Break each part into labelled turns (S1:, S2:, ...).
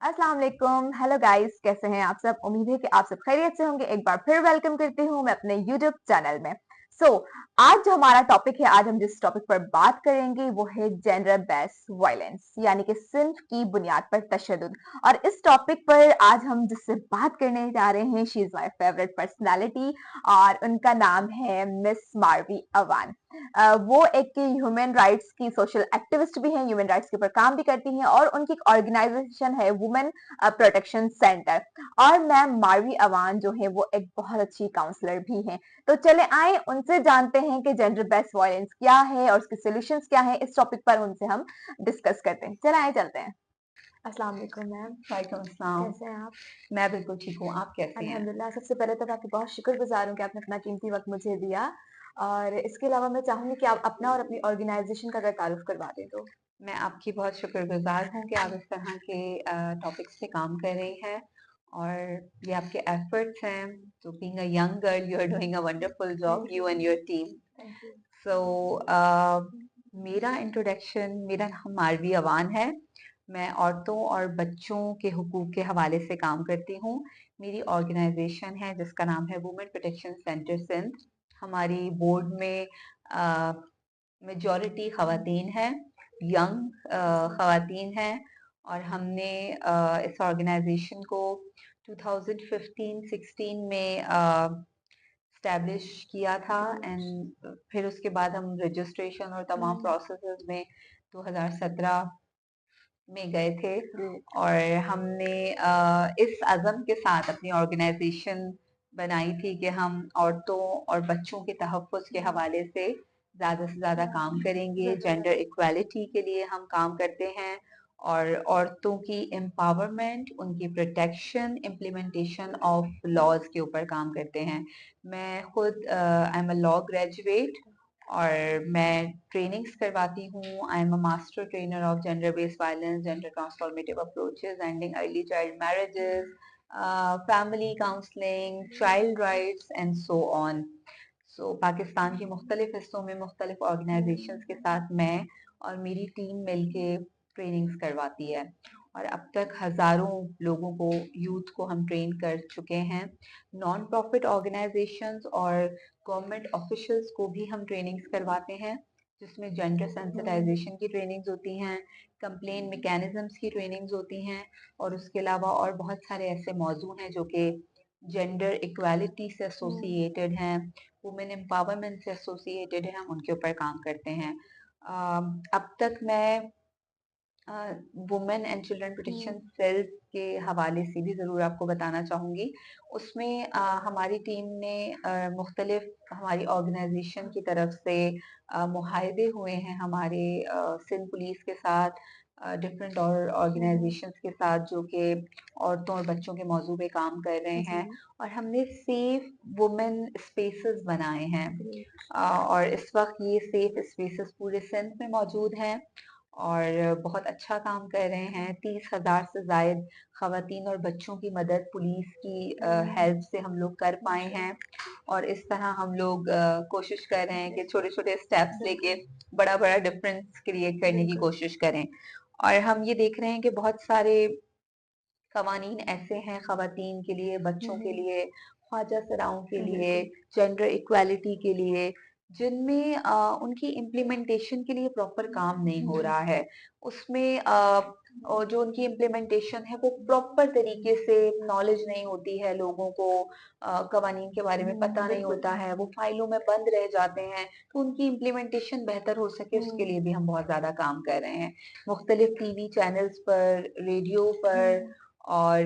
S1: अस्सलाम वालेकुम। Hello guys, कैसे हैं आप सब? उम्मीद है कि आप सब खैरियत से होंगे। एक बार फिर वेलकम करती हूँ मैं अपने यूट्यूब चैनल में। सो आज जो हमारा टॉपिक है, आज हम जिस टॉपिक पर बात करेंगे वो है जेंडर बेस्ड वायलेंस, यानी कि सिर्फ की बुनियाद पर तशद्दुद। और इस टॉपिक पर आज हम जिससे बात करने जा रहे हैं, she is my favourite personality और उनका नाम है मिस मार्वी अवान। वो एक ह्यूमन राइट्स की सोशल एक्टिविस्ट भी हैं, ह्यूमन राइट्स के ऊपर काम भी करती हैं और उनकी एक ऑर्गेनाइजेशन है वुमेन प्रोटेक्शन सेंटर। और मैम मार्वी अवान जो है वो एक बहुत अच्छी काउंसलर भी हैं। तो चले आए उनसे जानते हैं कि जेंडर बेस्ड वायलेंस क्या है और उसके सॉल्यूशंस क्या है। इस टॉपिक पर उनसे हम डिस्कस करते हैं। चले आए, चलते हैं। अस्सलाम वालेकुम मैम।
S2: वालेकुम अस्सलाम।
S1: कैसे हैं आप?
S2: मैं बिल्कुल ठीक हूँ, आप कैसी हैं?
S1: अल्हम्दुलिल्लाह। सबसे पहले तो मैं आपकी बहुत शुक्रगुज़ार हूँ कि आपने अपना कीमती वक़्त मुझे दिया। और इसके अलावा मैं चाहूँगी कि आप अपना और अपनी ऑर्गेनाइज़ेशन का अगर तारुफ़ करवा दें तो?
S2: मैं आपकी बहुत शुक्रगुज़ार हूँ कि आप इस तरह के टॉपिक्स पे काम कर रही हैं और ये आपके एफर्ट्स हैं। तो being a young girl you are doing a wonderful job,
S1: thank
S2: you
S1: you.
S2: And your team.
S1: Thank you.
S2: So मेरा इंट्रोडक्शन, मेरा नाम मालवी अवान है। मैं औरतों और बच्चों के हुकूक के हवाले से काम करती हूँ। मेरी ऑर्गेनाइजेशन है जिसका नाम है वुमेन प्रोटेक्शन सेंटर सिंध। हमारी बोर्ड में मेजॉरिटी खवातीन हैं, यंग खवातीन हैं और हमने इस ऑर्गेनाइजेशन को 2015-16 में स्टैब्लिश किया था एंड फिर उसके बाद हम रजिस्ट्रेशन और तमाम प्रोसेसेस में 2017 में गए थे और हमने इस अज़म के साथ अपनी ऑर्गेनाइजेशन बनाई थी कि हम औरतों और बच्चों के तहफ़्फ़ुज़ के हवाले से ज़्यादा से ज़्यादा काम करेंगे। जेंडर इक्वालिटी के लिए हम काम करते हैं और औरतों की एम्पावरमेंट, उनकी प्रोटेक्शन, इम्प्लीमेंटेशन ऑफ लॉज़ के ऊपर काम करते हैं। मैं खुद I am a law graduate और मैं ट्रेनिंग्स करवाती हूँ। I am a master trainer of gender based violence, gender transformative approaches, ending early child marriages, family counselling, child rights and so on. So Pakistan के मुख्तलिफ हिस्सों में मुख्तलिफ ऑर्गेनाइजेशंस के साथ मैं और मेरी टीम मिलके ट्रेनिंग्स करवाती है और अब तक हजारों लोगों को, यूथ को हम ट्रेन कर चुके हैं। नॉन प्रॉफिट ऑर्गेनाइजेशंस और गवर्नमेंट ऑफिशियल्स को भी हम ट्रेनिंग्स करवाते हैं जिसमें जेंडर सेंसिटाइजेशन की ट्रेनिंग्स होती हैं, कंप्लेन मैकेनिज्म्स की ट्रेनिंग्स होती हैं और उसके अलावा और बहुत सारे ऐसे मौजू हैं जो कि जेंडर इक्वालिटी से एसोसिएटेड हैं, वुमेन एम्पावरमेंट से एसोसिएटेड है, हम उनके ऊपर काम करते हैं। अब तक मैं women and children protection cell के हवाले से भी ज़रूर आपको बताना चाहूँगी। उसमें हमारी टीम ने मुख्तलिफ हमारी ऑर्गेनाइजेशन की तरफ से मुहायदे हुए हैं हमारे सिंध पुलिस के साथ, डिफरेंट और ऑर्गेनाइजेशंस के साथ जो कि औरतों और बच्चों के मौजू पे काम कर रहे हैं और हमने सेफ वुमेन स्पेसेस बनाए हैं। और इस वक्त ये सेफ स्पेसेस पूरे सिंध में मौजूद हैं और बहुत अच्छा काम कर रहे हैं। 30,000 से जायद खवातीन और बच्चों की मदद पुलिस की हेल्प से हम लोग कर पाए हैं और इस तरह हम लोग कोशिश कर रहे हैं कि छोटे-छोटे स्टेप्स लेके बड़ा-बड़ा डिफरेंस क्रिएट करने की कोशिश करें। और हम ये देख रहे हैं कि बहुत सारे कवानीन ऐसे हैं खवातीन के लिए, बच्चों के लिए, ख्वाजा सराओं के लिए, जेंडर इक्वालिटी के लिए, जिनमें उनकी इम्प्लीमेंटेशन के लिए प्रॉपर काम नहीं हो रहा है। उसमें और जो उनकी इम्प्लीमेंटेशन है वो प्रॉपर तरीके से नॉलेज नहीं होती है लोगों को, कवानीन के बारे में पता नहीं होता है, वो फाइलों में बंद रह जाते हैं। तो उनकी इम्प्लीमेंटेशन बेहतर हो सके उसके लिए भी हम बहुत ज़्यादा काम कर रहे हैं। मुख्तलिफ टीवी चैनल्स पर, रेडियो पर और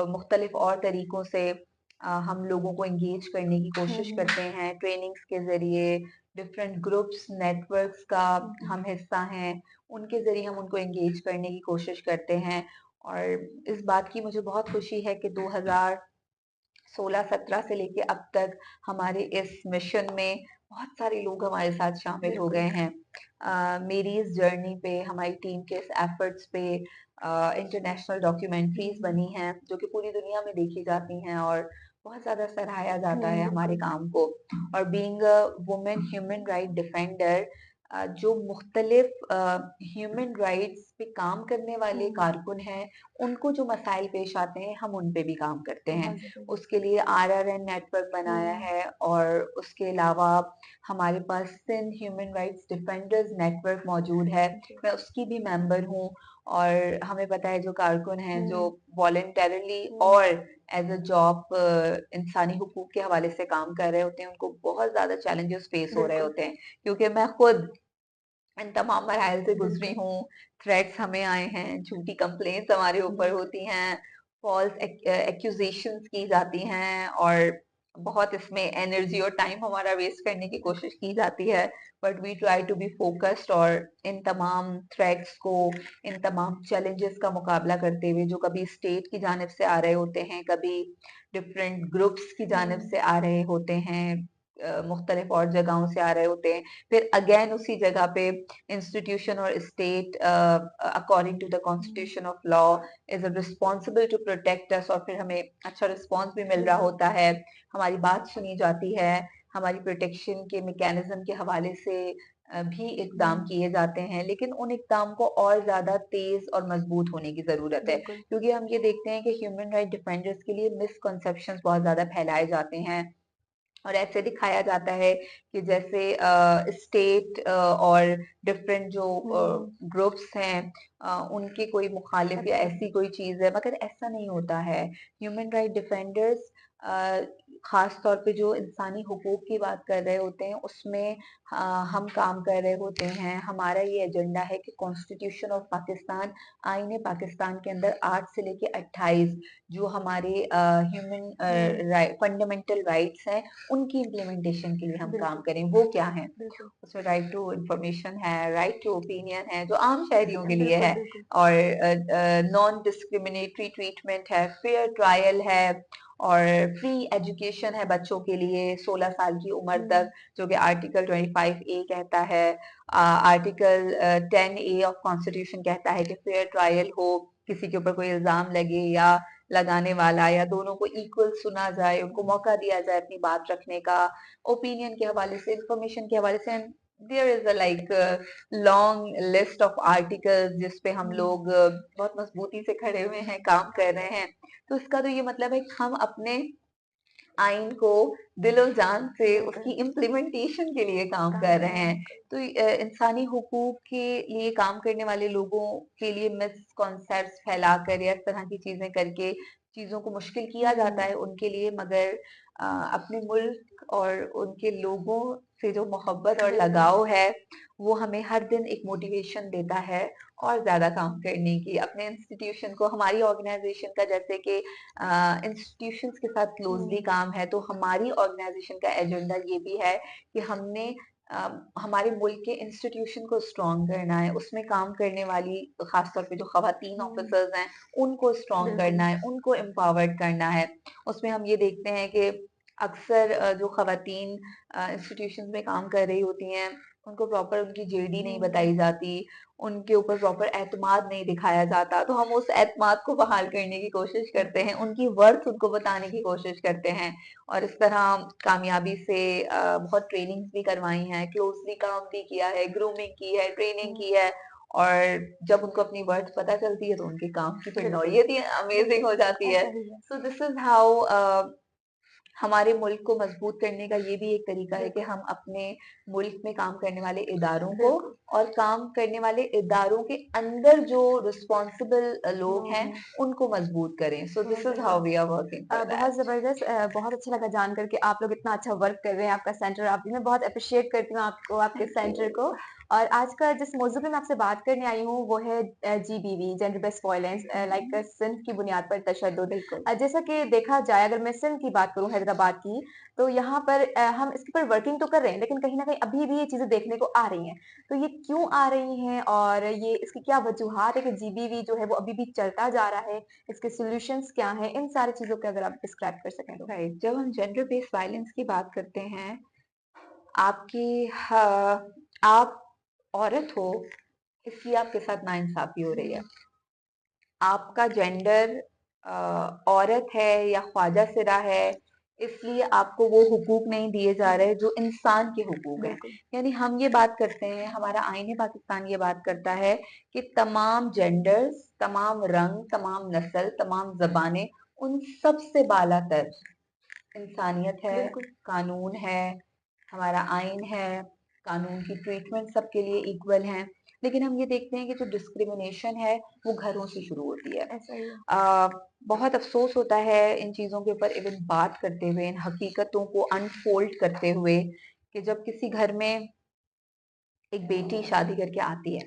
S2: मुख्तलिफ और तरीकों से हम लोगों को एंगेज करने की कोशिश करते हैं। ट्रेनिंग्स के ज़रिए, डिफरेंट ग्रुप्स, नेटवर्क्स का हम हिस्सा हैं, उनके ज़रिए हम उनको एंगेज करने की कोशिश करते हैं। और इस बात की मुझे बहुत खुशी है कि 2016-17 से लेके अब तक हमारे इस मिशन में बहुत सारे लोग हमारे साथ शामिल हो गए हैं। मेरी इस जर्नी पे, हमारी टीम के इस एफर्ट्स पे इंटरनेशनल डॉक्यूमेंट्रीज बनी हैं जो कि पूरी दुनिया में देखी जाती हैं और बहुत ज़्यादा सराहाया जाता है हमारे काम को। और being a women human right defender, जो मुख्तलिफ ह्यूमन राइट्स पे काम करने वाले कारकुन हैं, उनको जो मसाइल पेश आते हैं, हम उन पे भी काम करते हैं। उसके लिए आरआरएन नेटवर्क बनाया है और उसके अलावा हमारे पास Sindh human rights defenders network मौजूद है। मैं उसकी भी मेंबर हूँ और हमें पता है जो कारकुन हैं जो वॉलंटरली और एज अ जॉब इंसानी हुकूक के हवाले से काम कर रहे होते हैं, उनको बहुत ज्यादा चैलेंजेस फेस हो रहे होते हैं, क्योंकि मैं खुद इन तमाम मराइल से गुजरी हूँ। थ्रेट्स हमें आए हैं, झूठी कंप्लेंट्स हमारे ऊपर होती हैं, फॉल्स एक्यूजेशंस की जाती हैं और बहुत इसमें एनर्जी और टाइम हमारा वेस्ट करने की कोशिश की जाती है। But we try to be focused और इन तमाम थ्रेट्स को, इन तमाम चैलेंजेस का मुकाबला करते हुए, जो कभी स्टेट की जानिब से आ रहे होते हैं, कभी डिफरेंट ग्रुप्स की जानिब से आ रहे होते हैं, मुख्तलिफ और जगहों से आ रहे होते हैं, फिर अगेन उसी जगह पे इंस्टीट्यूशन और state according to the constitution of law is responsible to protect us, और फिर हमें अच्छा रिस्पॉन्स भी मिल रहा होता है, हमारी बात सुनी जाती है, हमारी प्रोटेक्शन के मैकेनिज्म के हवाले से भी इकदाम किए जाते हैं। लेकिन उन इकदाम को और ज्यादा तेज और मजबूत होने की जरूरत है, क्योंकि हम ये देखते हैं कि ह्यूमन राइट डिफेंडर्स के लिए मिसकंसेप्शंस बहुत ज्यादा फैलाए जाते हैं और ऐसे दिखाया जाता है कि जैसे स्टेट और डिफरेंट जो ग्रुप्स हैं उनकी कोई मुखालिफ या ऐसी कोई चीज है, मगर ऐसा नहीं होता है। ह्यूमन राइट डिफेंडर्स खास तौर पे जो इंसानी हुकूक की बात कर रहे होते हैं, उसमें हम काम कर रहे होते हैं। हमारा ये एजेंडा है कि कॉन्स्टिट्यूशन ऑफ पाकिस्तान, आईने पाकिस्तान के अंदर 8 से लेके 28 जो हमारे ह्यूमन फंडामेंटल राइट्स हैं, उनकी इम्प्लीमेंटेशन के लिए हम काम करें। वो क्या है? उसमें राइट टू इंफॉर्मेशन है, राइट टू ओपिनियन है जो आम शहरियों के लिए है, और नॉन डिस्क्रिमिनेटरी ट्रीटमेंट है, फेयर ट्रायल है, और फ्री एजुकेशन है बच्चों के लिए 16 साल की उम्र तक, जो कि आर्टिकल 25A कहता है। आर्टिकल 10A ऑफ कॉन्स्टिट्यूशन कहता है कि फेयर ट्रायल हो, किसी के ऊपर कोई इल्जाम लगे या लगाने वाला या दोनों को इक्वल सुना जाए, उनको मौका दिया जाए अपनी बात रखने का, ओपिनियन के हवाले से, इंफॉर्मेशन के हवाले से। There is a like long list of articles जिस पे हम लोग बहुत मजबूती से खड़े हुए हैं, काम कर रहे हैं। तो इसका तो ये मतलब है कि हम अपने आइन को दिलो जान से उसकी इम्प्लीमेंटेशन के लिए काम कर रहे हैं। तो इंसानी हुकूक के लिए काम करने वाले लोगों के लिए मिसकॉन्सेप्ट्स फैलाकर या इस तरह की चीजें करके चीजों को मुश्किल किया जाता है उनके लिए, मगर अपने मुल्क और उनके लोगों से जो मोहब्बत और लगाव है, वो हमें हर दिन एक मोटिवेशन देता है और ज्यादा काम करने की। अपने इंस्टीट्यूशन को, हमारी ऑर्गेनाइजेशन का जैसे कि इंस्टीट्यूशंस के साथ क्लोजली काम है, तो हमारी ऑर्गेनाइजेशन का एजेंडा ये भी है कि हमने हमारे मुल्क के इंस्टीट्यूशन को स्ट्रॉन्ग करना है, उसमें काम करने वाली खासतौर पे जो खवातीन ऑफिसर्स हैं उनको स्ट्रॉन्ग करना है, उनको एम्पावर्ड करना है। उसमें हम ये देखते हैं कि अक्सर जो खवातीन इंस्टीट्यूशन में काम कर रही होती हैं, उनको प्रॉपर उनकी जेडी नहीं बताई जाती, उनके ऊपर प्रॉपर एतमाद नहीं दिखाया जाता, तो हम उस एतमाद को बहाल करने की कोशिश करते हैं, उनकी वर्थ उनको बताने की कोशिश करते हैं, और इस तरह कामयाबी से बहुत ट्रेनिंग्स भी करवाई हैं, क्लोजली काम भी किया है, ग्रूमिंग की है, ट्रेनिंग की है, और जब उनको अपनी वर्थ पता चलती है तो उनके काम की फिर नौयत ही अमेजिंग हो जाती है। सो दिस इज हाउ हमारे मुल्क को मजबूत करने का ये भी एक तरीका है कि हम अपने मुल्क में काम करने वाले इदारों को और काम करने वाले इदारों के अंदर जो रिस्पॉन्सिबल लोग हैं उनको मजबूत करें। So this is how we are working for
S1: बहुत
S2: दैट।
S1: जबरदस्त, बहुत अच्छा लगा जानकर कि आप लोग इतना अच्छा वर्क कर रहे हैं, आपका सेंटर, आप मैं बहुत अप्रिशिएट करती हूँ आपको, आपके सेंटर को। और आज का जिस मौजू पे मैं आपसे बात करने आई हूँ वो है GBV, gender based violence, like Sindh की बुनियाद पर तशद्दुद। जैसा कि देखा जाए, अगर मैं सिंध की बात करूँ, हैदराबाद की, तो यहाँ पर हम इसके ऊपर वर्किंग तो कर रहे हैं, लेकिन कहीं ना कहीं अभी भी ये चीजें देखने को आ रही हैं। तो ये क्यों आ रही हैं और ये इसकी क्या वजूहात है कि जीबीवी जो है वो अभी भी चलता जा रहा है, इसके सॉल्यूशंस क्या हैं, इन सारी चीजों को अगर आप डिस्क्राइब कर सकें तो।
S2: राइट, जब हम जेंडर बेस्ड वायलेंस की बात करते हैं, आपकी आप औरत हो, इसलिए आपके साथ नाइंसाफी हो रही है। आपका जेंडर औरत है या ख्वाजा सिरा है इसलिए आपको वो हुकूक नहीं दिए जा रहे जो इंसान के हुकूक हैं।
S1: बिल्कुल
S2: यानी हम ये बात करते हैं, हमारा आईने पाकिस्तान ये बात करता है कि तमाम जेंडर्स, तमाम रंग, तमाम नस्ल, तमाम जबानें, उन सब से बालातर इंसानियत है,
S1: बिल्कुल
S2: कानून है, हमारा आइन है, कानून की ट्रीटमेंट सबके लिए इक्वल है। लेकिन हम ये देखते हैं कि जो डिस्क्रिमिनेशन है वो घरों से शुरू होती है।
S1: ऐसा ही है
S2: आ, बहुत अफसोस होता है इन चीजों के ऊपर इवन बात करते हुए, इन हकीकतों को अनफोल्ड करते हुए, कि जब किसी घर में एक बेटी शादी करके आती है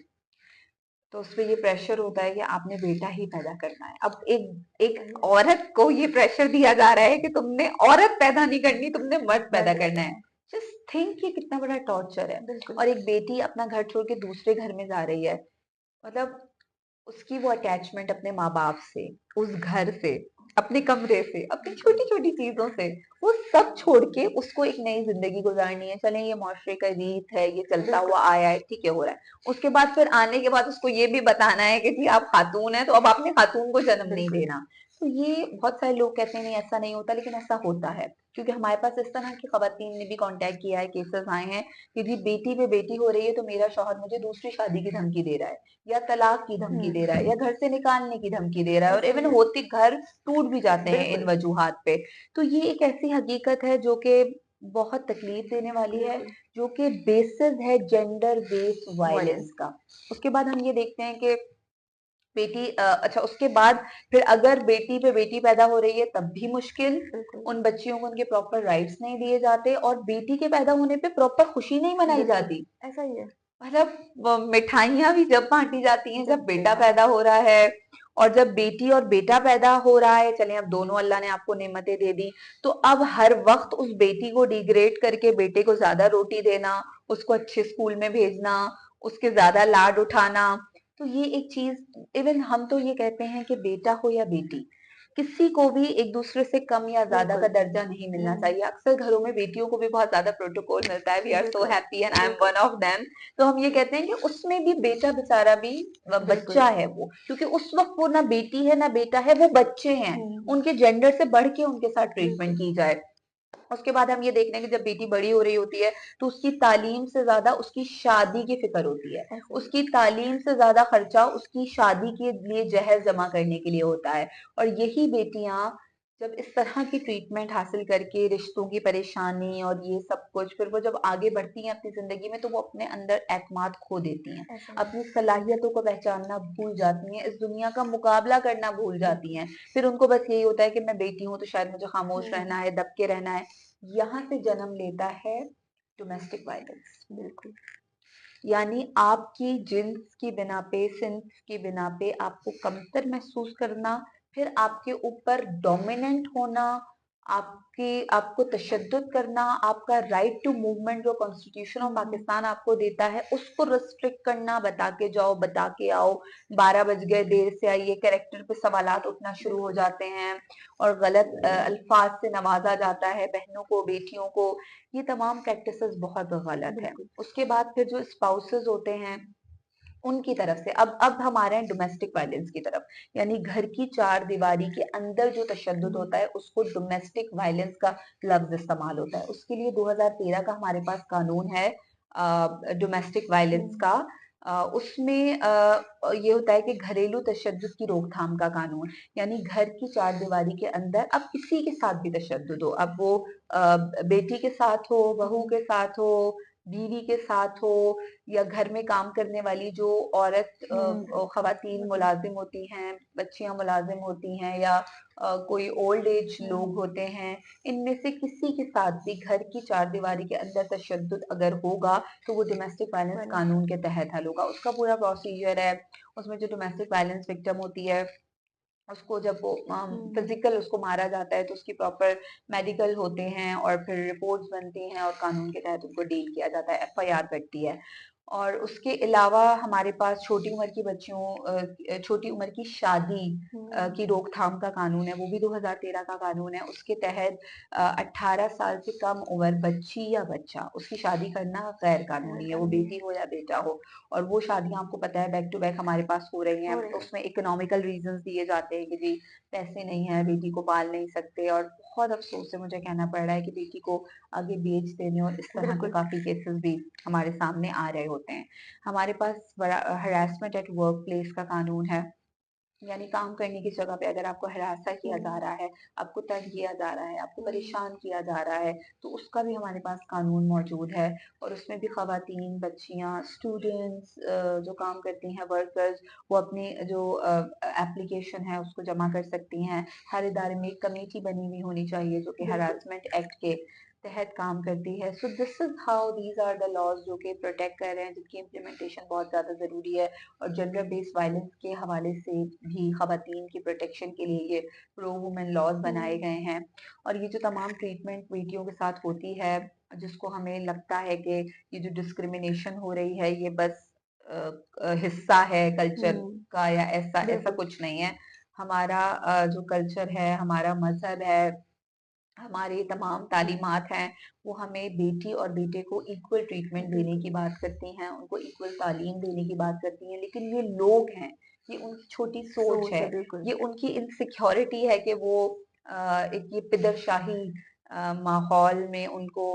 S2: तो उस पे ये प्रेशर होता है कि आपने बेटा ही पैदा करना है। अब एक
S1: सही
S2: एक
S1: है
S2: औरत को ये प्रेशर दिया जा रहा है कि तुमने औरत पैदा नहीं करनी, तुमने मर्द पैदा
S1: मर्द
S2: करना
S1: पैदा
S2: है। जस्ट थिंक ये कितना बड़ा टॉर्चर है।
S1: बिल्कुल
S2: और एक बेटी अपना घर छोड़ के दूसरे घर में जा रही है, मतलब उसकी वो अटैचमेंट अपने माँ बाप से, उस घर से, अपने कमरे से, अपनी छोटी छोटी चीजों से, वो सब छोड़ के उसको एक नई जिंदगी गुजारनी है। चले ये मुआशरे का रीत है, ये चलता
S1: बिल्कुल
S2: हुआ आया है, ठीक है, हो रहा है। उसके बाद फिर आने के बाद उसको ये भी बताना है कि जी आप खातून है तो अब आपने खातून को जन्म नहीं
S1: बिल्कुल
S2: देना। तो ये बहुत सारे लोग कहते हैं नहीं ऐसा नहीं होता, लेकिन ऐसा होता है। क्योंकि हमारे पास इस तरह की खवातीन ने भी कांटेक्ट किया है, केसेस आए हैं कि जी बेटी पे बेटी हो रही है तो मेरा शौहर मुझे दूसरी शादी की धमकी दे रहा है, या तलाक की धमकी दे रहा है, या घर से निकालने की धमकी दे रहा है, और
S1: ऐसा
S2: इवन
S1: ही है
S2: होती घर टूट भी जाते हैं इन
S1: बिल्कुल
S2: वजूहात पे। तो ये एक ऐसी हकीकत है जो कि बहुत तकलीफ देने वाली है,
S1: बिल्कुल
S2: जो कि बेसिस है जेंडर बेस्ड
S1: वायलेंस
S2: वायलेंस का। उसके बाद हम ये देखते हैं कि बेटी अच्छा, उसके बाद फिर अगर बेटी पे बेटी पैदा हो रही है तब भी मुश्किल,
S1: बिल्कुल
S2: उन बच्चियों को उनके प्रॉपर राइट्स नहीं दिए जाते, और बेटी के पैदा होने पे प्रॉपर खुशी नहीं मनाई
S1: बिल्कुल
S2: जाती।
S1: ऐसा ही है
S2: मतलब मिठाइयाँ भी जब बांटी जाती हैं जब
S1: जब
S2: बेटा
S1: बेटा
S2: पैदा हो रहा है, और जब बेटी और बेटा पैदा हो रहा है, चलें अब दोनों अल्लाह ने आपको नेमतें दे दी, तो अब हर वक्त उस बेटी को डिग्रेड करके बेटे को ज्यादा रोटी देना, उसको अच्छे स्कूल में भेजना, उसके ज्यादा लाड उठाना। तो ये एक चीज, इवन हम तो ये कहते हैं कि बेटा हो या बेटी, किसी को भी एक दूसरे से कम या ज्यादा का
S1: बिल्कुल
S2: दर्जा नहीं मिलना चाहिए। अक्सर घरों में बेटियों को भी बहुत ज्यादा प्रोटोकॉल मिलता है, वी आर सो
S1: बिल्कुल
S2: हैप्पी एंड आई एम
S1: बिल्कुल
S2: वन ऑफ देम। तो हम ये कहते हैं कि उसमें भी बेटा बेचारा भी
S1: बिल्कुल
S2: बच्चा है वो, क्योंकि उस वक्त वो ना बेटी है ना बेटा है, वो बच्चे हैं।
S1: हम्म
S2: उनके जेंडर से बढ़ के उनके साथ ट्रीटमेंट
S1: बिल्कुल
S2: की जाए। उसके बाद हम ये देख रहे हैं कि जब बेटी बड़ी हो रही होती है तो उसकी तालीम से ज्यादा उसकी शादी की फिक्र होती है।
S1: ऐसा ही
S2: उसकी तालीम से ज्यादा खर्चा उसकी शादी के लिए जहेज जमा करने के लिए होता है। और यही बेटियां जब इस तरह की ट्रीटमेंट हासिल करके, रिश्तों की परेशानी और ये सब कुछ, फिर वो जब आगे बढ़ती हैं अपनी जिंदगी में तो वो अपने अंदर एतमाद खो देती हैं,
S1: ऐसा ही
S2: अपनी सलाहियतों को पहचानना भूल जाती हैं, इस दुनिया का मुकाबला करना भूल जाती
S1: बिल्कुल
S2: हैं। फिर उनको बस यही होता है कि मैं बेटी हूं तो शायद मुझे खामोश रहना
S1: हम्म
S2: है, दब के रहना है। यहाँ से जन्म लेता है डोमेस्टिक वायलेंस।
S1: बिल्कुल
S2: यानी आपकी जिन्स की बिना पे, सिंस की बिना पे आपको कमतर महसूस करना, फिर आपके ऊपर डोमिनेंट होना, आपको तशद्दुद करना, आपका राइट टू मूवमेंट जो कॉन्स्टिट्यूशन ऑफ
S1: हम्म
S2: पाकिस्तान आपको देता है उसको रिस्ट्रिक्ट करना, बता के जाओ, बता के आओ, 12 बज गए देर से आइए, कैरेक्टर पे सवालात उठना शुरू हो
S1: बिल्कुल
S2: जाते हैं, और गलत अल्फाज से नवाजा जाता है बहनों को, बेटियों को। ये तमाम प्रैक्टिसेस बहुत गलत है।
S1: बिल्कुल
S2: उसके बाद फिर जो स्पाउसेस होते हैं उनकी तरफ से, अब हमारे हैं डोमेस्टिक वायलेंस की तरफ। यानी घर की चार दीवारी के अंदर जो तशद्दुद होता है उसको डोमेस्टिक वायलेंस का लफ्ज इस्तेमाल होता है। उसके लिए 2013 का हमारे पास कानून है डोमेस्टिक वायलेंस
S1: हम्म
S2: का। उसमें ये होता है कि घरेलू तशद्दुद की रोकथाम का कानून। यानी घर की चार दीवारी के अंदर अब किसी के साथ भी तशद्दुद हो, अब वो बेटी के साथ हो, बहू के साथ हो, बीवी के साथ हो, या घर में काम करने वाली जो औरत खवातीन
S1: हम्म
S2: मुलाजिम होती हैं, बच्चियां मुलाजिम होती हैं, या कोई ओल्ड एज लोग
S1: हम्म
S2: होते हैं, इनमें से किसी के साथ भी घर की चार दीवारी के अंदर तशद्दुद अगर होगा तो वो डोमेस्टिक वायलेंस
S1: वायलेंस
S2: कानून के तहत हल होगा। उसका पूरा प्रोसीजर है। उसमें जो डोमेस्टिक वायलेंस विक्टिम होती है उसको जब वो
S1: हम्म
S2: फिजिकल उसको मारा जाता है तो उसकी प्रॉपर मेडिकल होते हैं, और फिर रिपोर्ट्स बनती हैं, और कानून के तहत उनको डील किया जाता है, एफआईआर कटती है। और उसके अलावा हमारे पास छोटी उम्र की बच्चियों, छोटी उम्र की शादी की रोकथाम का कानून है, वो भी 2013 का कानून है। उसके तहत 18 साल से कम उम्र बच्ची या बच्चा, उसकी शादी करना गैर
S1: गैर
S2: कानूनी है, वो
S1: कानूनी
S2: बेटी हो या बेटा हो। और वो शादियां आपको पता है बैक टू बैक हमारे पास हो रही हैं।
S1: हो रही है
S2: उसमें इकोनॉमिकल रीजंस दिए जाते हैं कि जी पैसे नहीं है, बेटी को पाल नहीं सकते, और बहुत अफसोस से मुझे कहना पड़ रहा है कि बेटी को आगे बेच देने और इस तरह के
S1: बिल्कुल।
S2: काफी केसेस भी हमारे सामने आ रहे होते हैं। हमारे पास बड़ा हरासमेंट एट वर्क प्लेस का कानून है, यानी काम करने की जगह पे अगर आपको हरासा किया जा रहा है, आपको तंग किया जा रहा है, आपको परेशान किया जा रहा है, तो उसका भी हमारे पास कानून मौजूद है। और उसमें भी खवातीन, बच्चियां, स्टूडेंट्स जो काम करती हैं, वर्कर्स, वो अपनी जो एप्लीकेशन है उसको जमा कर सकती हैं। हर इदारे में एक कमेटी बनी हुई होनी चाहिए जो कि
S1: बिल्कुल।
S2: हरासमेंट एक्ट के तहत काम करती है। So this is how these are the laws जो कि प्रोटेक्ट कर रहे हैं, जिनकी इम्प्लीमेंटेशन बहुत ज्यादा जरूरी है। और जेंडर बेस्ड वायलेंस के हवाले से भी खवातीन की प्रोटेक्शन के लिए ये प्रो वुमेन लॉज बनाए गए हैं। और ये जो तमाम ट्रीटमेंट बेटियों के साथ होती है, जिसको हमें लगता है कि ये जो डिस्क्रिमिनेशन हो रही है ये बस हिस्सा है कल्चर का, या ऐसा ऐसा
S1: बिल्कुल।
S2: कुछ नहीं है। हमारा जो कल्चर है, हमारा मजहब है, हमारे तमाम तालीमात हैं, वो हमें बेटी और बेटे को इक्वल ट्रीटमेंट देने की बात करती हैं, उनको इक्वल तालीम देने की बात करती हैं। लेकिन ये लोग हैं, ये उनकी छोटी सोच है,
S1: बिल्कुल।
S2: ये उनकी इनसिक्योरिटी है कि वो एक ये पिदरशाही माहौल में उनको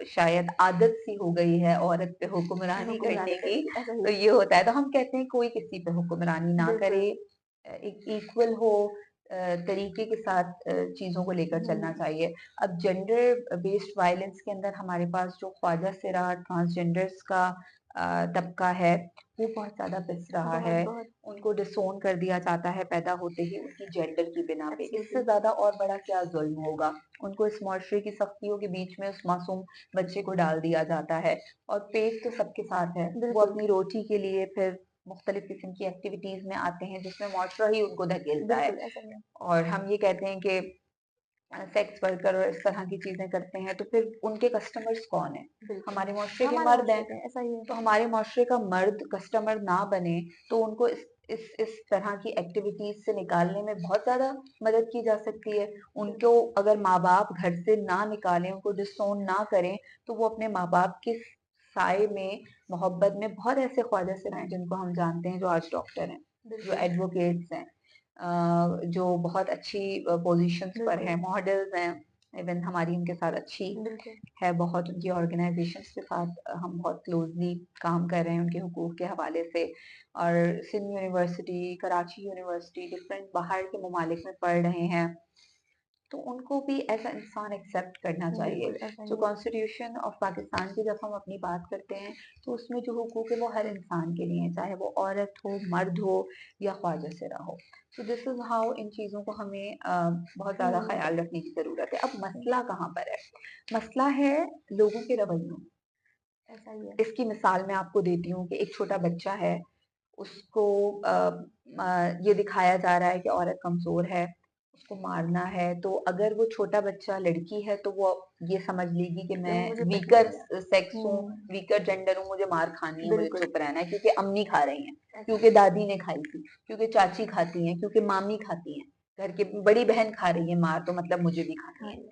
S2: शायद आदत सी हो गई है औरत पे हुक्मरानी करने की।
S1: ऐसा
S2: तो
S1: ही।
S2: ये होता है, तो हम कहते हैं कोई किसी पे हुक्मरानी ना
S1: बिल्कुल।
S2: करे, एक इक्वल हो, तरीके के साथ चीजों को लेकर चलना चाहिए। अब जेंडर बेस्ड वायलेंस के अंदर हमारे पास जो ख्वाजा सिरा ट्रांसजेंडर्स का तबका है, वो बहुत ज्यादा पिस रहा है।
S1: बहुत।
S2: उनको डिसोन कर दिया जाता है पैदा होते ही उनकी जेंडर की बिना पे। इससे
S1: Absolutely.
S2: ज्यादा और बड़ा क्या जुल्म होगा। उनको इस मुआशरे की सख्तियों के बीच में उस मासूम बच्चे को डाल दिया जाता है। और पेट तो सबके साथ है, वो
S1: बिल्कुल।
S2: अपनी रोटी के लिए फिर मुख्तलिफ किस्म की एक्टिविटीज में आते हैं जिसमें मुआशरा ही उनको धकेलता है।
S1: बिल्कुल ऐसा ही है।
S2: और हम ये कहते हैं कि सेक्स वर्कर और इस तरह की चीजें करते हैं, तो फिर उनके कस्टमर्स कौन है?
S1: बिल्कुल।
S2: हमारे मुआशरे के
S1: हमारे
S2: मर्द हैं।
S1: मुआशरे के ऐसा ही है।
S2: तो हमारे मुआशरे का मर्द कस्टमर ना बने तो उनको इस तरह की एक्टिविटीज से निकालने में बहुत ज्यादा मदद की जा सकती है। उनको अगर माँ बाप घर से ना निकालें, उनको डिसोन ना करें, तो वो अपने माँ बाप के साए में, मोहब्बत में, बहुत ऐसे ख्वाजा सिर हैं जिनको हम जानते हैं जो आज डॉक्टर हैं, जो
S1: बिल्कुल।
S2: एडवोकेट्स हैं, जो बहुत अच्छी पोजीशंस पर हैं,
S1: बिल्कुल।
S2: मॉडल्स हैं। इवन हमारी उनके साथ अच्छी
S1: बिल्कुल।
S2: है, बहुत उनकी ऑर्गेनाइजेशंस के साथ हम बहुत क्लोजली काम कर रहे हैं उनके हुकूक के हवाले से। और Sindh university, Karachi university, different बाहर के ममालिक में पढ़ रहे हैं, तो उनको भी ऐसा इंसान एक्सेप्ट करना चाहिए।
S1: बिल्कुल ऐसा ही
S2: जो
S1: है।
S2: कॉन्स्टिट्यूशन ऑफ पाकिस्तान की जब हम अपनी बात करते हैं, तो उसमें जो हुकूक है वो हर इंसान के लिए है, चाहे वो औरत हो, मर्द हो, या ख्वाजा सिरा हो। तो दिस इज हाउ इन चीजों को हमें बहुत ज्यादा ख्याल रखने की जरूरत है। अब मसला कहाँ पर है? मसला है लोगों के रवैयों में।
S1: ऐसा ही है।
S2: इसकी मिसाल मैं आपको देती हूँ कि एक छोटा बच्चा है, उसको ये दिखाया जा रहा है कि औरत कमजोर है, उसको मारना है। तो अगर वो छोटा बच्चा लड़की है तो वो ये समझ लेगी कि मैं
S1: मुझे पिट
S2: वीकर
S1: मिलेगा।
S2: सेक्स हूँ, वीकर जेंडर हूँ, मुझे मार खानी है, मुझे
S1: बिल्कुल।
S2: चुप रहना है, क्योंकि अम्मी खा रही हैं,
S1: ऐसा
S2: क्योंकि दादी ने खाई थी, क्योंकि चाची खाती हैं, क्योंकि मामी खाती हैं, घर की बड़ी बहन खा रही है मार, तो मतलब मुझे भी खानी
S1: हाँ
S2: है।
S1: जी।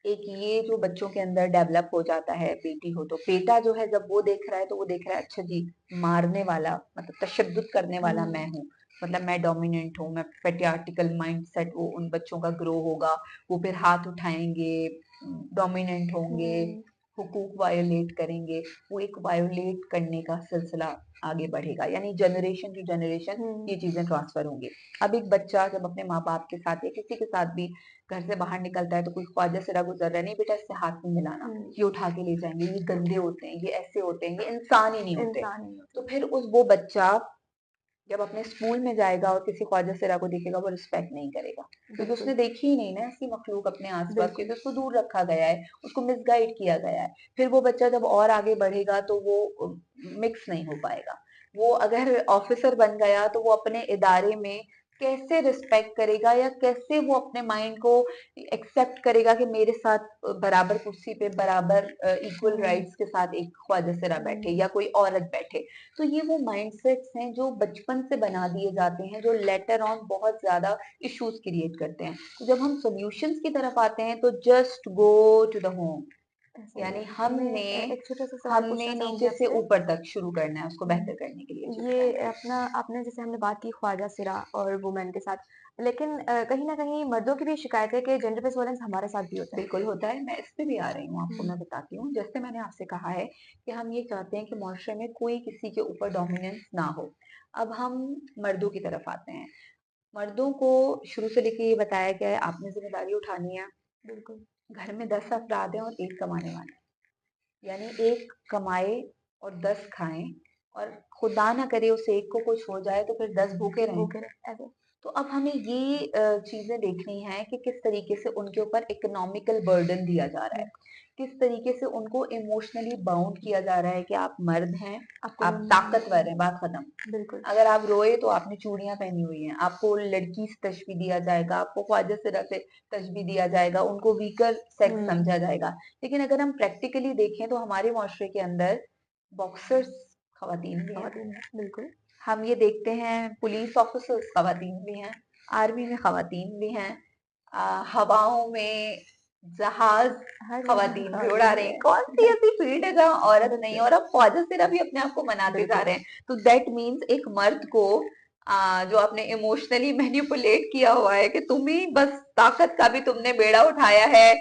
S2: एक ये जो बच्चों के अंदर डेवलप हो जाता है, बेटी हो तो बेटा जो है जब वो देख रहा है तो वो देख रहा है, अच्छा जी, मारने वाला मतलब तशद्दुद करने वाला मैं हूँ, मतलब मैं डोमिनेंट हूँ, मैं पेट्रियार्टिकल माइंडसेट वो उन बच्चों का ग्रो होगा, वो फिर हाथ उठाएंगे, डोमिनेंट होंगे, हुकूक वायोलेट करेंगे, वो एक वायोलेट करने का सिलसिला आगे बढ़ेगा, यानी जनरेशन टू जनरेशन ये चीजें ट्रांसफर होंगी। अब एक बच्चा जब अपने माँ बाप के साथ या किसी के साथ भी घर से बाहर निकलता है तो कोई ख्वाजा सिरा गुजर रहा है, नहीं बेटा इससे हाथ नहीं मिलाना, ये उठा के ले जाएंगे, ये गंदे होते हैं, ये ऐसे होते हैं, ये इंसान ही नहीं होते।
S1: इंसान ही
S2: तो
S1: होते
S2: फिर वो बच्चा जब अपने स्कूल में जाएगा और किसी ख्वाजा सिरा को देखेगा, वो रिस्पेक्ट नहीं करेगा, क्योंकि
S1: बिल्कुल।
S2: उसने देखी ही नहीं ना ऐसी मखलूक अपने आसपास,
S1: बिल्कुल।
S2: क्योंकि उसको दूर रखा गया है, उसको मिसगाइड किया गया है। फिर वो बच्चा जब और आगे बढ़ेगा तो वो मिक्स नहीं हो पाएगा। वो अगर ऑफिसर बन गया तो वो अपने इदारे में कैसे रिस्पेक्ट करेगा, या कैसे वो अपने माइंड को एक्सेप्ट करेगा कि मेरे साथ बराबर कुर्सी पे, बराबर इक्वल राइट्स के साथ एक ख्वाजा सिरा बैठे या कोई औरत बैठे। तो ये वो माइंडसेट्स हैं जो बचपन से बना दिए जाते हैं, जो लेटर ऑन बहुत ज्यादा इश्यूज क्रिएट करते हैं। तो जब हम सॉल्यूशंस की तरफ आते हैं तो just go to the home,
S1: ऐसा ही
S2: यानी
S1: है।
S2: हमने
S1: मैं एक छोटा-सा सवाल
S2: हमने
S1: पूछना चाहूँगी
S2: नीचे से
S1: आपसे।
S2: ऊपर तक शुरू करना है, उसको बेहतर करने के लिए जो
S1: ये
S2: करना है।
S1: अपना आपने जैसे हमने बात की ख्वाजा सिरा और वुमेन के साथ, लेकिन कहीं न कहीं मर्दों की भी शिकायत है कि जेंडर बेस्ड वायलेंस हमारे साथ भी होता है।
S2: बिल्कुल होता है, मैं इस पे भी आ रही हूँ, आपको
S1: हुँ,
S2: मैं बताती हूँ। जैसे मैंने आपसे कहा है कि हम ये चाहते हैं कि मुआशरे में कोई किसी के ऊपर डोमिनेंस ना हो। अब हम मर्दों की तरफ आते हैं। मर्दों को शुरू से लेके ये बताया गया है, आपने ज़िम्मेदारी उठानी है।
S1: बिल्कुल।
S2: घर में 10 अफ़राद हैं और 1 कमाने वाला है। यानी 1 कमाए और 10 खाएँ, और खुदा ना करे उस एक को कुछ हो जाए तो फिर 10 भूखे रहें।
S1: भूखे रहे ऐसे।
S2: तो अब हमें ये चीज़ें देखनी है कि किस तरीके से उनके ऊपर इकोनॉमिकल बर्डन दिया जा रहा है।
S1: बिल्कुल,
S2: किस तरीके से उनको इमोशनली बाउंड किया जा रहा है कि आप मर्द हैं,
S1: आपको
S2: आप ताकतवर हैं, बात खत्म।
S1: बिल्कुल।
S2: अगर आप रोए तो आपने चूड़ियाँ पहनी हुई हैं, आपको लड़की से तशबीह दिया जाएगा, आपको ख्वाजा सिरा से तशबीह दिया जाएगा, उनको वीकर सेक्स
S1: हुँ,
S2: समझा जाएगा। लेकिन अगर हम प्रैक्टिकली देखें तो हमारे मुआशरे के अंदर बॉक्सर्स खवातीन भी हैं।
S1: ख़वातीन हैं, बिल्कुल।
S2: हम ये देखते हैं पुलिस ऑफिसर्स खवातीन भी हैं, आर्मी में खवातीन भी हैं, हवाओं में जहाज
S1: हर जगह
S2: खवातीन भी उड़ा
S1: ख़वातीन
S2: रहे
S1: भी
S2: हैं।
S1: हैं।
S2: कौन सी ऐसी फील्ड है जहाँ औरत नहीं है,
S1: बिल्कुल,
S2: और अब ख्वाजा सिरा भी अपने आप को मनाते जा
S1: बिल्कुल,
S2: रहे हैं। तो दैट मीन्स एक मर्द को जो आपने इमोशनली मैनिपुलेट किया हुआ है कि तुम ही बस ताकत का भी तुमने बेड़ा उठाया है,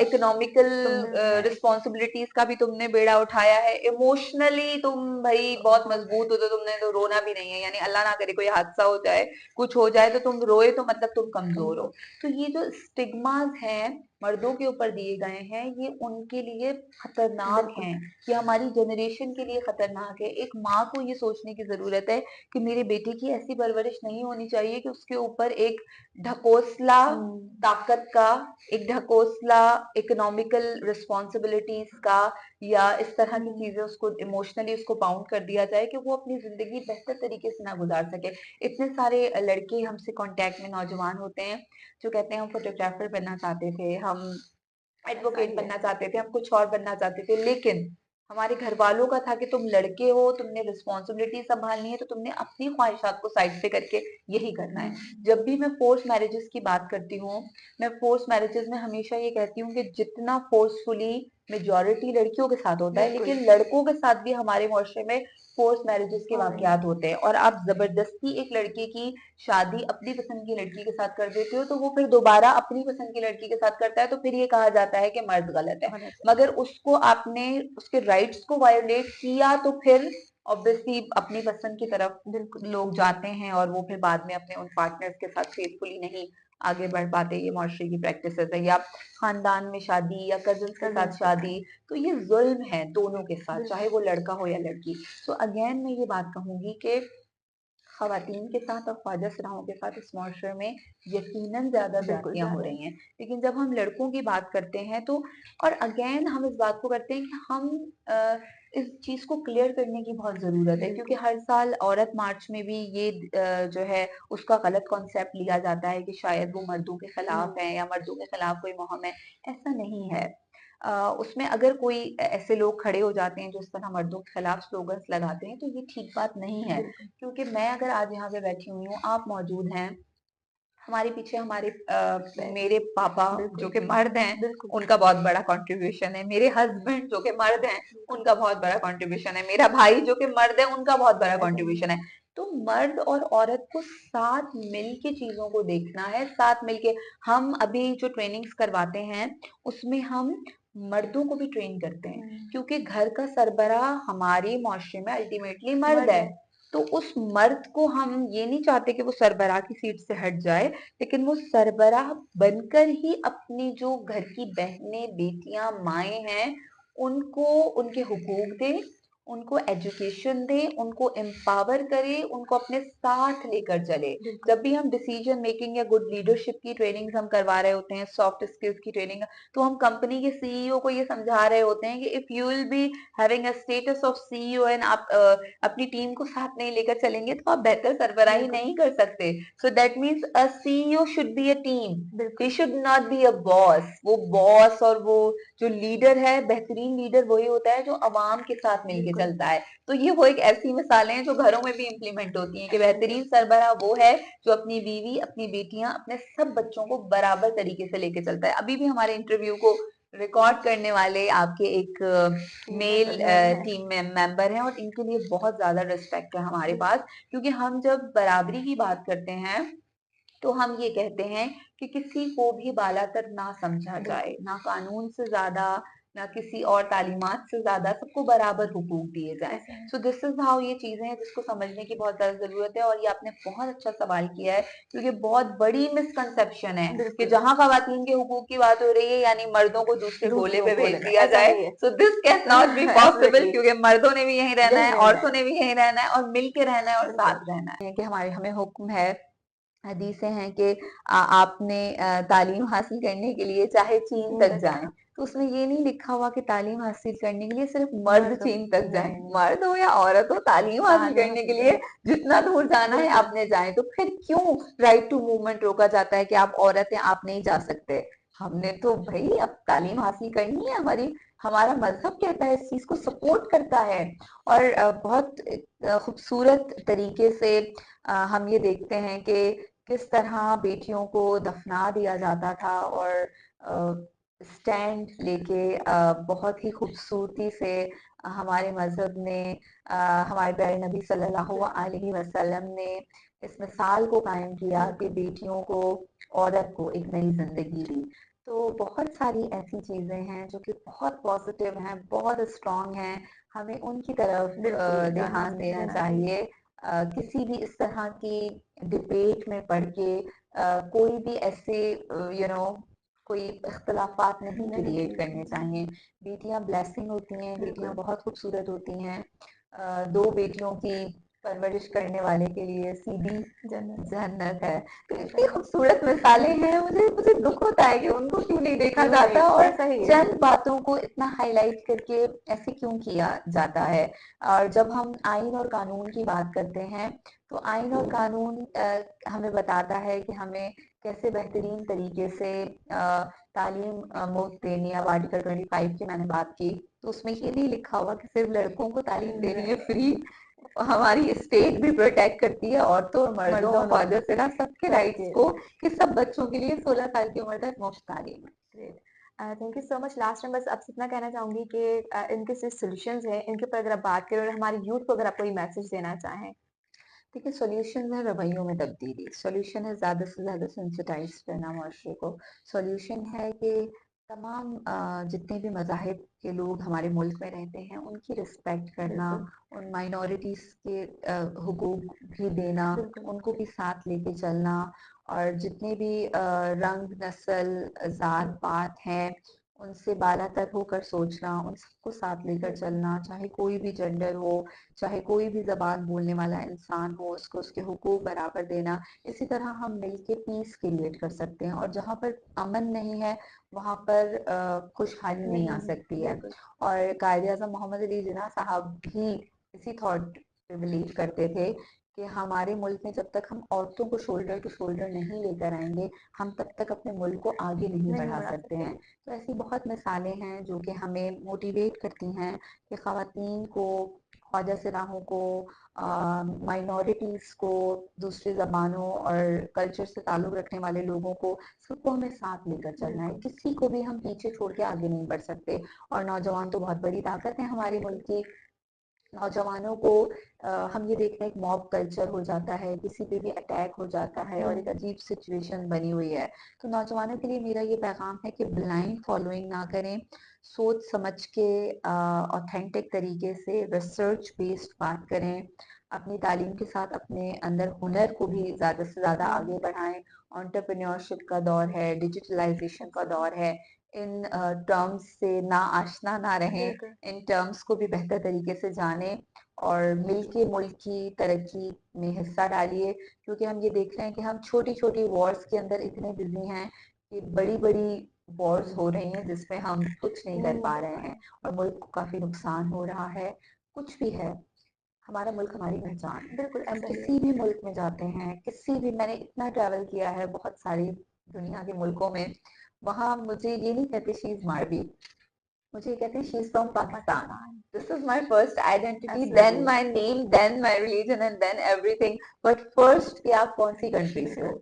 S2: इकोनॉमिकल
S1: तुमने उठाया है।
S2: रिस्पॉन्सिबिलिटीज का भी तुमने बेड़ा उठाया है, इमोशनली तुम भाई बहुत मजबूत हो तो तुमने तो रोना भी नहीं है। यानी अल्लाह ना करे कोई हादसा हो जाए, कुछ हो जाए तो तुम रोए तो मतलब तुम कमजोर हो।
S1: कमज़ोर।
S2: तो ये जो स्टिग्मास हैं मर्दों के ऊपर दिए गए हैं, ये उनके लिए खतरनाक
S1: बिल्कुल,
S2: हैं, ये हमारी जनरेशन के लिए खतरनाक है। एक माँ को ये सोचने की जरूरत है कि मेरे बेटे की ऐसी परवरिश नहीं होनी चाहिए कि उसके ऊपर एक ढकोसला
S1: हुँ,
S2: ताकत का, एक ढकोसला इकोनॉमिकल रिस्पॉन्सिबिलिटीज का, या इस तरह की
S1: हुँ,
S2: चीजें उसको इमोशनली उसको बाउंड कर दिया जाए कि वो अपनी जिंदगी बेहतर तरीके से ना गुजार सके। इतने सारे लड़के हमसे कांटेक्ट में नौजवान होते हैं जो कहते हैं हम फोटोग्राफर बनना चाहते थे, हम
S1: ऐसा
S2: एडवोकेट
S1: ही है।
S2: बनना चाहते थे, हम कुछ और बनना चाहते थे, लेकिन हमारे घर वालों का था कि तुम लड़के हो, तुमने रिस्पॉन्सिबिलिटी संभालनी है, तो तुमने अपनी ख्वाहिशात को साइड पे करके यही करना है।
S1: हुँ,
S2: जब भी मैं फोर्स मैरिजेस की बात करती हूँ, मैं फोर्स मैरिजेस में हमेशा ये कहती हूँ कि जितना फोर्सफुली मेजॉरिटी लड़कियों के साथ होता है,
S1: बिल्कुल,
S2: लेकिन लड़कों के साथ भी हमारे मुआशरे में फोर्स मैरिजेस के
S1: हो रही है।
S2: वाकयात होते हैं, और आप जबरदस्ती एक लड़के की शादी अपनी पसंद की लड़की के साथ कर देते हो तो वो फिर दोबारा अपनी पसंद की लड़की के साथ करता है, तो फिर ये कहा जाता है कि मर्द गलत है।
S1: गलत है,
S2: मगर उसको आपने उसके राइट्स को वायोलेट किया तो फिर ऑब्वियसली अपनी पसंद की तरफ
S1: बिल्कुल,
S2: लोग जाते हैं, और वो फिर बाद में अपने उन पार्टनर्स के साथ फेथफुली नहीं आगे बढ़ पाते। ये मुआशरे की प्रैक्टिसेस है, या खानदान में शादी या कजन्स के साथ
S1: कज़िन्स के साथ,
S2: शादी, तो ये जुल्म है दोनों के साथ, चाहे
S1: बिल्कुल,
S2: वो लड़का हो या लड़की। तो अगेन मैं ये बात कहूंगी कि खवातीन के साथ और ख्वाजा सिराहों के साथ इस मुआशरे में यकीनन ज़्यादा
S1: बिल्कुल
S2: ज़्यादतियाँ हो
S1: ज़्यादा है।
S2: रही हैं। लेकिन जब हम लड़कों की बात करते हैं तो, और अगेन हम इस बात को करते हैं कि हम इस चीज़ को क्लियर करने की बहुत ज़रूरत है, क्योंकि
S1: बिल्कुल,
S2: हर साल औरत मार्च में भी ये जो है उसका गलत कॉन्सेप्ट लिया जाता है कि शायद वो मर्दों के खिलाफ
S1: हुँ,
S2: है या मर्दों के खिलाफ कोई मुहिम है। ऐसा नहीं है। उसमें अगर कोई ऐसे लोग खड़े हो जाते हैं जो इस तरह मर्दों के खिलाफ स्लोगन्स लगाते हैं तो ये ठीक बात नहीं है।
S1: बिल्कुल,
S2: क्योंकि मैं अगर आज यहाँ पे बैठी हुई हूँ, आप मौजूद हैं, हमारे पीछे हमारे
S1: बैठ
S2: मेरे पापा जो
S1: बिल्कुल,
S2: कि मर्द हैं,
S1: बिल्कुल,
S2: उनका बहुत बड़ा कंट्रीब्यूशन है। मेरे हस्बैंड जो कि मर्द हैं,
S1: बिल्कुल,
S2: उनका बहुत बड़ा कंट्रीब्यूशन है। मेरा भाई जो कि मर्द है, उनका बहुत बड़ा
S1: ऐसा ही है।
S2: कंट्रीब्यूशन है। तो मर्द और औरत को साथ मिल के चीजों को देखना है, साथ मिल के। हम अभी जो ट्रेनिंग्स करवाते हैं उसमें हम मर्दों को भी ट्रेन करते हैं,
S1: हुँ,
S2: क्योंकि घर का सरबराह हमारे मुआशरे में अल्टीमेटली मर्द
S1: मर्द
S2: है।
S1: है,
S2: तो उस मर्द को हम ये नहीं चाहते कि वो सरबराह की सीट से हट जाए, लेकिन वो सरबराह बनकर ही अपनी जो घर की बहनें, बेटियां, माएँ हैं, उनको उनके हुकूक दे, उनको एजुकेशन दे, उनको एम्पावर करे, उनको अपने साथ लेकर चले।
S1: बिल्कुल,
S2: जब भी हम डिसीजन मेकिंग या गुड लीडरशिप की ट्रेनिंग्स हम करवा रहे होते हैं, सॉफ्ट स्किल्स की ट्रेनिंग, तो हम कंपनी के सीईओ को ये समझा रहे होते हैं कि if you will be having a status of CEO and आप अपनी टीम को साथ नहीं लेकर चलेंगे तो आप बेहतर सरबराही
S1: बिल्कुल,
S2: नहीं कर सकते। So that means a CEO should be a team. He
S1: बिल्कुल,
S2: should not be a boss. वो बॉस और वो जो लीडर है, बेहतरीन लीडर वही होता है जो अवाम के साथ मिलके
S1: बिल्कुल,
S2: चलता है। तो ये वो एक ऐसी मिसालें हैं जो घरों में भी इम्प्लीमेंट होती हैं कि बेहतरीन सरबराह वो है जो अपनी बीवी, अपनी बेटियां, अपने सब बच्चों को बराबर तरीके से लेके चलता है। अभी भी हमारे इंटरव्यू को रिकॉर्ड करने वाले आपके एक मेल
S1: हैं।
S2: टीम मेंबर हैं, और इनके लिए बहुत ज्यादा रिस्पेक्ट है हमारे पास, क्योंकि हम जब बराबरी की बात करते हैं तो हम ये कहते हैं कि किसी को भी बालातर ना समझा जाए, ना कानून से ज्यादा, ना किसी और तालीमात से ज्यादा, सबको बराबर हुकूक दिए जाए। सो दिस इज हाउ ये चीजें हैं जिसको समझने की बहुत ज्यादा जरूरत है। और ये आपने बहुत अच्छा सवाल किया है, क्योंकि बहुत बड़ी मिसकंसेप्शन है कि जहां खवातीन के हुकूक की बात हो रही है यानी मर्दों को दूसरे गोले पे भेज दिया जाए। So this can not be possible, क्योंकि मर्दों ने भी यहीं रहना है, औरतों ने भी यहीं रहना है, और मिल के रहना है और साथ रहना है। कि हमारे हमें हुक्म है, हदीसें हैं कि आपने तालीम हासिल करने के लिए चाहे चीन तक जाएं, तो उसमें ये नहीं लिखा हुआ कि तालीम हासिल करने के लिए सिर्फ मर्द चीन तक जाएं। मर्द हो या औरत हो, तालीम हासिल करने के लिए जितना दूर जाना है आपने जाएं। तो फिर क्यों राइट टू मूवमेंट रोका जाता है कि आप औरत हैं, आप नहीं जा सकते? हमने तो भाई अब तालीम हासिल करनी है, हमारी हमारा मजहब कहता है, इस चीज को सपोर्ट करता है। और बहुत खूबसूरत तरीके से हम ये देखते हैं कि किस तरह बेटियों को दफना दिया जाता था, और स्टैंड लेके बहुत ही खूबसूरती से हमारे मजहब ने, हमारे प्यारे नबी सल्लल्लाहु अलैहि वसल्लम ने इस मिसाल को कायम किया कि बेटियों को, औरत को एक नई जिंदगी दी। तो बहुत सारी ऐसी चीजें हैं जो कि बहुत पॉजिटिव हैं, बहुत स्ट्रांग हैं। हमें उनकी तरफ ध्यान देना चाहिए। किसी भी इस तरह की डिबेट में पढ़ के कोई भी ऐसे कोई इख्तलाफात नहीं क्रिएट करने चाहिए। बेटियां ब्लेसिंग होती हैं, बेटियां बहुत खूबसूरत होती हैं। दो बेटियों की परवरिश करने वाले के लिए सीधी जन्नत है। तो इतनी खूबसूरत मिसालें हैं, मुझे मुझे दुख होता है कि उनको क्यों नहीं देखा जाता, और चंद बातों को इतना हाईलाइट करके ऐसे क्यों किया जाता है। और जब हम आइन और कानून की बात करते हैं, तो आइन और कानून हमें बताता है कि हमें कैसे बेहतरीन तरीके से तालीम मुफ्त देनी है। अब आर्टिकल 25 की मैंने बात की, तो उसमें ये नहीं लिखा हुआ कि सिर्फ लड़कों को तालीम देनी है फ्री। हमारी स्टेट भी प्रोटेक्ट करती है औरतों और मर्दों और फादर से सबके राइट्स को, कि सब बच्चों के लिए 16 साल की उम्र तक मुफ्त तालीम है।
S1: Thank you so much. Last time बस आपसे इतना कहना चाहूंगी कि इनके जो सॉल्यूशंस हैं इनके ऊपर अगर आप बात करें और हमारे यूथ को अगर आप कोई मैसेज देना चाहें।
S2: देखिए, सॉल्यूशन है रवैयों में तब्दीली, सॉल्यूशन है ज्यादा से ज्यादा सेंसिटाइज करना मुआशरे को, सॉल्यूशन है कि तमाम जितने भी मज़ाहिब के लोग हमारे मुल्क में रहते हैं उनकी रिस्पेक्ट करना, उन माइनॉरिटीज के हुकूक भी देना, उनको भी साथ लेके चलना। और जितने भी रंग, नस्ल, जात पात हैं, उनसे बालातर होकर सोचना, उन सबको साथ लेकर चलना, चाहे कोई भी जेंडर हो, चाहे कोई भी जबान बोलने वाला इंसान हो, उसको उसके हुकूक बराबर देना। इसी तरह हम मिलके पीस क्रिएट कर सकते हैं, और जहाँ पर अमन नहीं है वहाँ पर खुशहाली नहीं आ सकती है। और कायदे आज़म मोहम्मद अली जिन्ना साहब भी इसी थॉट पे बिलीव करते थे कि हमारे मुल्क में जब तक हम औरतों को शोल्डर टू शोल्डर नहीं लेकर आएंगे, हम तब तक अपने मुल्क को आगे नहीं बढ़ा सकते हैं। तो ऐसी बहुत मिसालें हैं जो कि हमें मोटिवेट करती हैं कि ख़वातीन को, ख्वाजा सिराहों को, माइनॉरिटीज़ को, दूसरी ज़बानों और कल्चर से ताल्लुक़ रखने वाले लोगों को, सबको हमें साथ लेकर चलना है। किसी को भी हम पीछे छोड़ के आगे नहीं बढ़ सकते। और नौजवान तो बहुत बड़ी ताकत है हमारे मुल्क की। नौजवानों को हम ये देखते हैं एक मॉब कल्चर हो जाता है, किसी पे भी अटैक हो जाता है और एक अजीब सिचुएशन बनी हुई है। तो नौजवानों के लिए मेरा ये पैगाम है कि ब्लाइंड फॉलोइंग ना करें, सोच समझ के ऑथेंटिक तरीके से रिसर्च बेस्ड बात करें, अपनी तालीम के साथ अपने अंदर हुनर को भी ज़्यादा से ज़्यादा आगे बढ़ाएं। एंटरप्रेन्योरशिप का दौर है, डिजिटलाइजेशन का दौर है, इन टर्म्स से ना आशना ना रहें, इन टर्म्स को भी बेहतर तरीके से जाने और मिलके मुल्क की तरक्की में हिस्सा डालिए। क्योंकि हम ये देख रहे हैं कि हम छोटी छोटी वॉर्स के अंदर इतने बिजी हैं कि बड़ी बड़ी वॉर्स हो रही हैं जिसमें हम कुछ नहीं कर पा रहे हैं, और मुल्क को काफी नुकसान हो रहा है। कुछ भी है, हमारा मुल्क हमारी पहचान। बिल्कुल, हम किसी भी मुल्क में जाते हैं, किसी भी, मैंने इतना ट्रैवल किया है बहुत सारी दुनिया के मुल्कों में, वहां मुझे ये नहीं कहते शी इज मारवी, मुझे कहते हैं she is from Pakistan. This is my first identity, then my name, then my religion and then everything, but first कि आप कौन सी कंट्री से हो।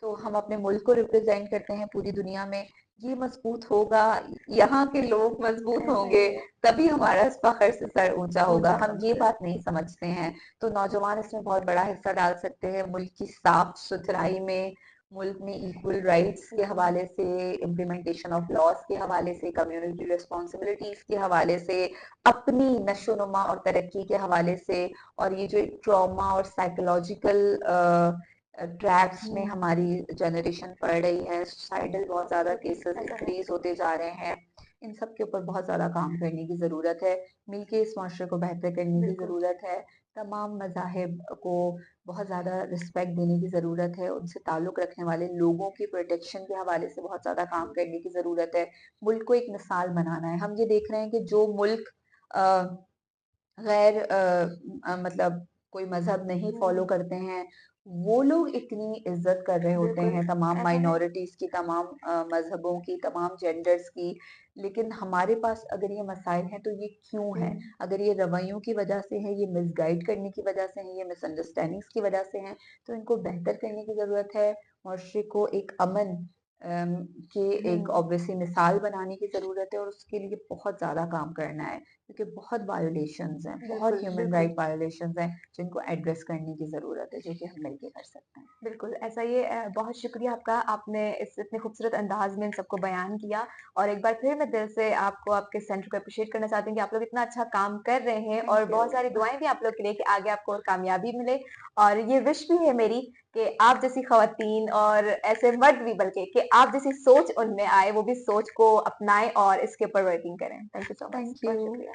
S2: तो हम अपने मुल्क को रिप्रेजेंट करते हैं पूरी दुनिया में, ये मजबूत होगा, यहाँ के लोग मजबूत होंगे, तभी हमारा फखर से सर ऊंचा होगा। हम ये बात नहीं समझते हैं। तो नौजवान इसमें बहुत बड़ा हिस्सा डाल सकते हैं, मुल्क की साफ सुथराई में, मुल्क में इक्वल राइट्स के हवाले से, इम्प्लीमेंटेशन ऑफ लॉज के हवाले से, कम्युनिटी रिस्पॉन्सिबिलिटीज के हवाले से, अपनी नशोनुमा और तरक्की के हवाले से। और ये जो ट्रॉमा और साइकोलॉजिकल ट्रैप्स में हमारी जनरेशन पड़ रही है, सुसाइडल बहुत ज्यादा केसेस इंक्रीज होते जा रहे हैं, इन सब के ऊपर बहुत ज्यादा काम करने की जरूरत है। मिलके इस माशरे को बेहतर करने की जरूरत है। तमाम मजाहिब को बहुत ज्यादा रिस्पेक्ट देने की जरूरत है। उनसे ताल्लुक रखने वाले लोगों की प्रोटेक्शन के हवाले से बहुत ज्यादा काम करने की जरूरत है। मुल्क को एक मिसाल बनाना है। हम ये देख रहे हैं कि जो मुल्क गैर मतलब कोई मजहब नहीं फॉलो करते हैं, वो लोग इतनी इज्जत कर रहे होते हैं तमाम माइनॉरिटीज की, तमाम मजहबों की, तमाम जेंडर्स की। लेकिन हमारे पास अगर ये मसाइल हैं तो ये क्यों है? अगर ये रवैयों की वजह से है, ये मिसगाइड करने की वजह से है, ये मिसअंडरस्टैंडिंग्स की वजह से हैं, तो इनको बेहतर करने की जरूरत है। मुआशरे को एक अमन के एक ऑब्वियसली मिसाल बनाने की जरूरत है, और उसके लिए बहुत ज्यादा काम करना है, क्योंकि बहुत वायोलेशंस हैं, बहुत ह्यूमन राइट वायोलेशंस हैं जिनको एड्रेस करने की जरूरत है, जो कि हम मिलके कर सकते हैं।
S1: बिल्कुल, ऐसा ये बहुत शुक्रिया आपका, आपने इस इतने खूबसूरत अंदाज़ में इन सबको बयान किया और एक बार फिर मैं दिल से आपको, आपके सेंटर को एप्रिशिएट करना चाहती हूँ कि आप लोग इतना अच्छा काम कर रहे हैं और
S2: थैंक
S1: बहुत
S2: यू।
S1: सारी दुआएँ भी आप लोग के लिए कि आगे आपको और कामयाबी मिले और ये विश भी है मेरी कि आप जैसी ख़वातीन और ऐसे मर्द भी बल्कि कि आप जैसी सोच उनमें आए, वो भी सोच को अपनाएँ और इसके ऊपर वर्किंग करें। Thank you so much.
S2: Thank
S1: बहुत
S2: यू।
S1: शुक्रिया।